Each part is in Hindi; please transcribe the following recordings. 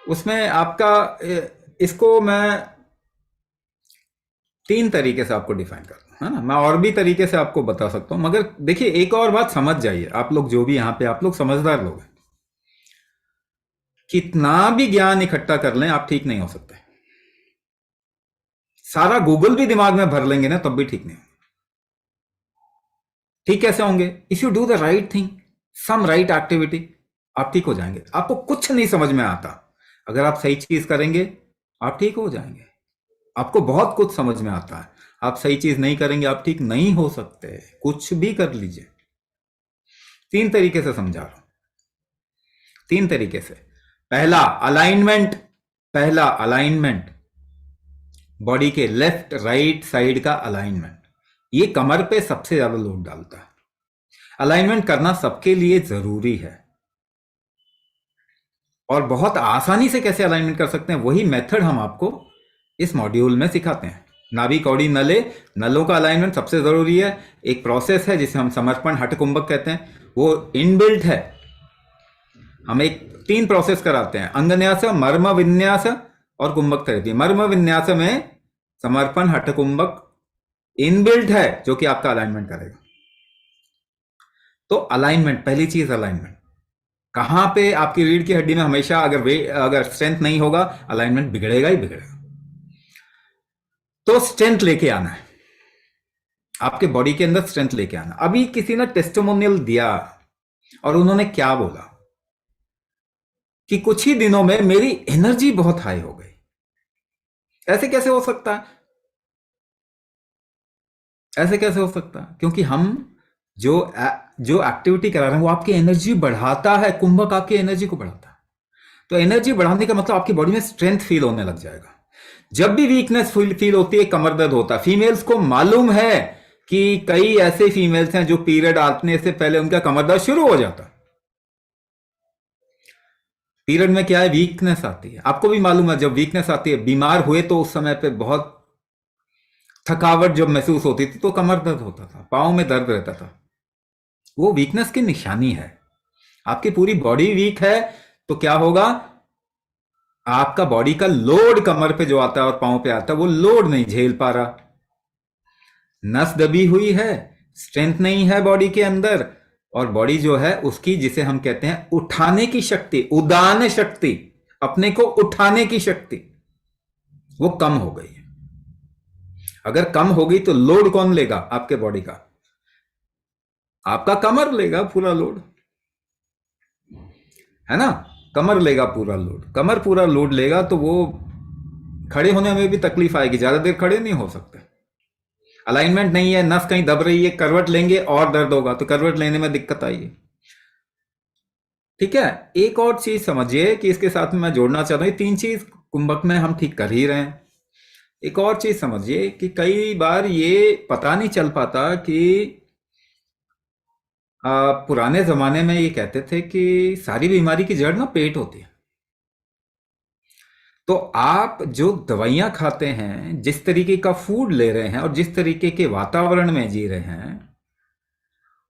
उसमें आपका इसको मैं 3 तरीके से आपको डिफाइन करता हूँ, है ना। मैं और भी तरीके से आपको बता सकता हूँ, मगर देखिए एक और बात समझ जाइए, आप लोग जो भी यहाँ पे, आप लोग समझदार लोग हैं। कितना भी ज्ञान इकट्ठा कर लें, आप ठीक नहीं हो सकते। सारा गूगल भी दिमाग में भर लेंगे ना, तब भी ठीक नहीं होंगे। ठीक कैसे होंगे? If you do the right thing, some right activity, आप ठीक हो जाएंगे। आपको कुछ नहीं समझ में आता, अगर आप सही चीज करेंगे आप ठीक हो जाएंगे। आपको बहुत कुछ समझ में आता है, आप सही चीज नहीं करेंगे आप ठीक नहीं हो सकते, कुछ भी कर लीजिए। 3 तरीके से समझा रहा हूं, 3 तरीके से। पहला अलाइनमेंट, पहला अलाइनमेंट, बॉडी के लेफ्ट राइट साइड का अलाइनमेंट, ये कमर पे सबसे ज्यादा लोड डालता है। अलाइनमेंट करना सबके लिए जरूरी है, और बहुत आसानी से कैसे अलाइनमेंट कर सकते हैं वही मेथड हम आपको इस मॉड्यूल में सिखाते हैं। नाभि कौड़ी नले, नलों का अलाइनमेंट सबसे जरूरी है। एक प्रोसेस है जिसे हम समर्पण हठ कुंभक कहते हैं, वो इनबिल्ट है। हम एक 3 प्रोसेस कराते हैं, अंगन्यास, मर्म विन्यास और कुंभक थेरेपी। मर्म विन्यास में समर्पण हठ कुंभक इनबिल्ट है, जो कि आपका अलाइनमेंट करेगा। तो अलाइनमेंट, पहली चीज अलाइनमेंट। कहां पे आपकी रीढ़ की हड्डी में हमेशा अगर स्ट्रेंथ नहीं होगा, अलाइनमेंट बिगड़ेगा ही बिगड़ेगा। तो स्ट्रेंथ लेके आना है, आपके बॉडी के अंदर स्ट्रेंथ लेके आना। अभी किसी ने टेस्टिमोनियल दिया और उन्होंने क्या बोला कि कुछ ही दिनों में मेरी एनर्जी बहुत हाई हो गई। ऐसे कैसे हो सकता है? ऐसे कैसे हो सकता है? क्योंकि हम जो एक्टिविटी करा रहे हैं वो आपकी एनर्जी बढ़ाता है। कुंभक आपकी एनर्जी को बढ़ाता है। तो एनर्जी बढ़ाने का मतलब आपकी बॉडी में स्ट्रेंथ फील होने लग जाएगा। जब भी वीकनेस फील होती है, कमर दर्द होता है। फीमेल्स को मालूम है कि कई ऐसे फीमेल्स हैं जो पीरियड आने से पहले उनका कमर दर्द शुरू हो जाता है। पीरियड में क्या है, वीकनेस आती है। आपको भी मालूम है, जब वीकनेस आती है, बीमार हुए तो उस समय पे बहुत थकावट जब महसूस होती थी तो कमर दर्द होता था, पाँव में दर्द रहता था। वो वीकनेस की निशानी है। आपकी पूरी बॉडी वीक है तो क्या होगा, आपका बॉडी का लोड कमर पे जो आता है और पांव पे आता है वो लोड नहीं झेल पा रहा। नस दबी हुई है, स्ट्रेंथ नहीं है बॉडी के अंदर, और बॉडी जो है उसकी, जिसे हम कहते हैं उठाने की शक्ति, उदान शक्ति, अपने को उठाने की शक्ति, वो कम हो गई है। अगर कम हो गई तो लोड कौन लेगा आपके बॉडी का? आपका कमर लेगा पूरा लोड, है ना। कमर लेगा पूरा लोड। कमर पूरा लोड लेगा तो वो खड़े होने में भी तकलीफ आएगी, ज्यादा देर खड़े नहीं हो सकते। अलाइनमेंट नहीं है, नस कहीं दब रही है, करवट लेंगे और दर्द होगा, तो करवट लेने में दिक्कत आएगी। ठीक है। एक और चीज समझिए कि इसके साथ में मैं जोड़ना चाहता हूं, 3 चीज कुंभक में हम ठीक कर ही रहे हैं। एक और चीज समझिए कि कई बार ये पता नहीं चल पाता कि पुराने जमाने में ये कहते थे कि सारी बीमारी की जड़ ना पेट होती है। तो आप जो दवाइयां खाते हैं, जिस तरीके का फूड ले रहे हैं और जिस तरीके के वातावरण में जी रहे हैं,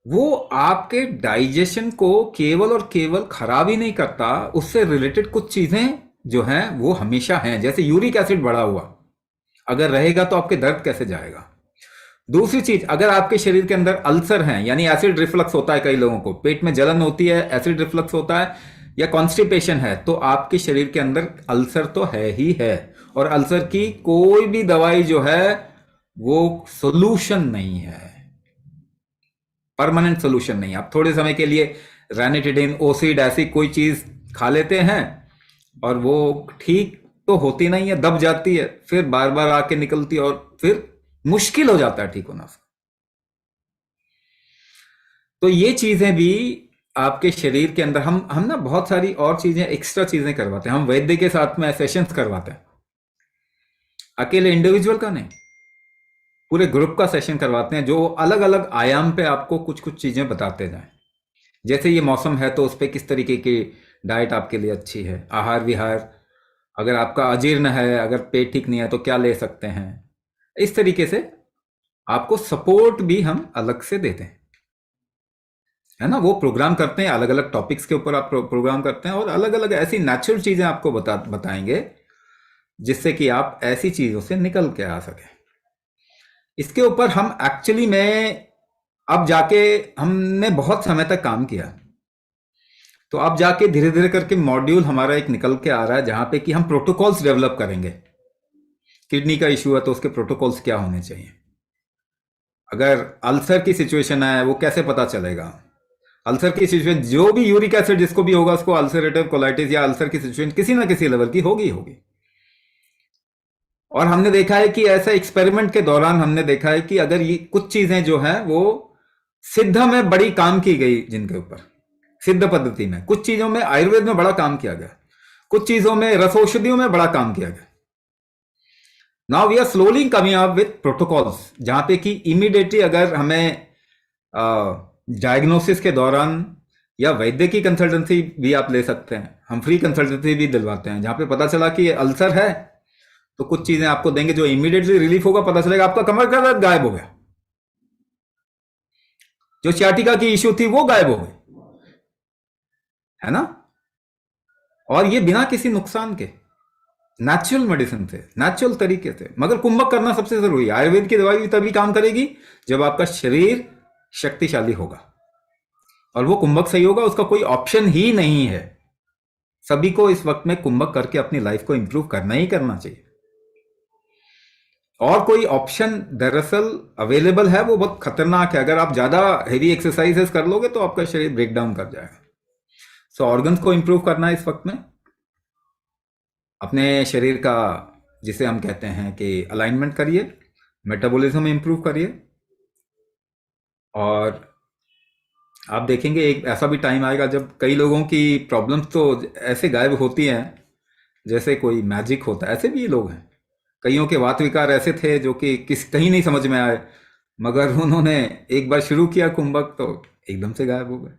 वो आपके डाइजेशन को केवल और केवल खराब ही नहीं करता, उससे रिलेटेड कुछ चीजें जो हैं वो हमेशा हैं। जैसे यूरिक एसिड बढ़ा हुआ अगर रहेगा तो आपके दर्द कैसे जाएगा। दूसरी चीज, अगर आपके शरीर के अंदर अल्सर हैं, यानी एसिड रिफ्लक्स होता है, कई लोगों को पेट में जलन होती है, एसिड रिफ्लक्स होता है, या कॉन्स्टिपेशन है, तो आपके शरीर के अंदर अल्सर तो है ही है। और अल्सर की कोई भी दवाई जो है वो सोल्यूशन नहीं है, परमानेंट सोल्यूशन नहीं। आप थोड़े समय के लिए रैनिटिडिन, ओसिड, ऐसी कोई चीज खा लेते हैं और वो ठीक तो होती नहीं है, दब जाती है, फिर बार बार आके निकलती है और फिर मुश्किल हो जाता है ठीक होना। तो ये चीजें भी आपके शरीर के अंदर, हम ना बहुत सारी और चीजें, एक्स्ट्रा चीजें करवाते हैं। हम वैद्य के साथ में सेशंस करवाते हैं, अकेले इंडिविजुअल का नहीं, पूरे ग्रुप का सेशन करवाते हैं, जो अलग अलग आयाम पे आपको कुछ कुछ चीजें बताते जाएं। जैसे ये मौसम है तो उस पर किस तरीके की डाइट आपके लिए अच्छी है, आहार विहार, अगर आपका अजीर्ण है, अगर पेट ठीक नहीं है तो क्या ले सकते हैं। इस तरीके से आपको सपोर्ट भी हम अलग से देते हैं। है ना, वो प्रोग्राम करते हैं, अलग अलग टॉपिक्स के ऊपर आप प्रोग्राम करते हैं और अलग अलग ऐसी नेचुरल चीजें आपको बताएंगे जिससे कि आप ऐसी चीजों से निकल के आ सके। इसके ऊपर हम एक्चुअली में अब जाके हमने बहुत समय तक काम किया, तो अब जाके धीरे धीरे करके मॉड्यूल हमारा एक निकल के आ रहा है जहां पे कि हम प्रोटोकॉल्स डेवलप करेंगे। किडनी का इशू है तो उसके प्रोटोकॉल्स क्या होने चाहिए, अगर अल्सर की सिचुएशन है वो कैसे पता चलेगा, अल्सर की सिचुएशन जो भी यूरिक एसिड जिसको भी होगा उसको अल्सरेटिव कोलाइटिस या अल्सर की सिचुएशन किसी ना किसी लेवल की होगी होगी। और हमने देखा है कि ऐसा एक्सपेरिमेंट के दौरान हमने देखा है कि अगर ये कुछ चीजें जो है वो सिद्ध में बड़ी काम की गई, जिनके ऊपर सिद्ध पद्धति में, कुछ चीजों में आयुर्वेद में बड़ा काम किया गया, कुछ चीजों में रसौषधियों में बड़ा काम किया गया। Now we are slowly coming up with protocols जहां पे कि इमीडिएटली अगर हमें डायग्नोसिस के दौरान या वैद्य की कंसल्टेंसी भी आप ले सकते हैं, हम फ्री कंसल्टेंसी भी दिलवाते हैं, जहां पे पता चला कि अल्सर है तो कुछ चीजें आपको देंगे जो इमीडिएटली रिलीफ होगा, पता चलेगा आपका कमर का दर्द गायब हो गया, जो सियाटिका की इश्यू थी वो गायब हो गई, है ना। और ये बिना किसी नुकसान के, नेचुरल मेडिसिन से, नेचुरल तरीके से। मगर कुंभक करना सबसे जरूरी है। आयुर्वेद की दवाई भी तभी काम करेगी जब आपका शरीर शक्तिशाली होगा, और वो कुंभक सही होगा, उसका कोई ऑप्शन ही नहीं है। सभी को इस वक्त में कुंभक करके अपनी लाइफ को इंप्रूव करना ही करना चाहिए, और कोई ऑप्शन दरअसल अवेलेबल है वो बहुत खतरनाक है। अगर आप ज्यादा हेवी एक्सरसाइजेस कर लोगे तो आपका शरीर ब्रेक डाउन कर जाएगा। सो ऑर्गन्स को इंप्रूव करना है इस वक्त में, अपने शरीर का जिसे हम कहते हैं कि अलाइनमेंट करिए, मेटाबॉलिज्म इंप्रूव करिए, और आप देखेंगे एक ऐसा भी टाइम आएगा जब कई लोगों की प्रॉब्लम्स तो ऐसे गायब होती हैं जैसे कोई मैजिक होता है। ऐसे भी लोग हैं, कईयों के वात विकार ऐसे थे जो कि कहीं नहीं समझ में आए, मगर उन्होंने एक बार शुरू किया कुंभक तो एकदम से गायब हो गए।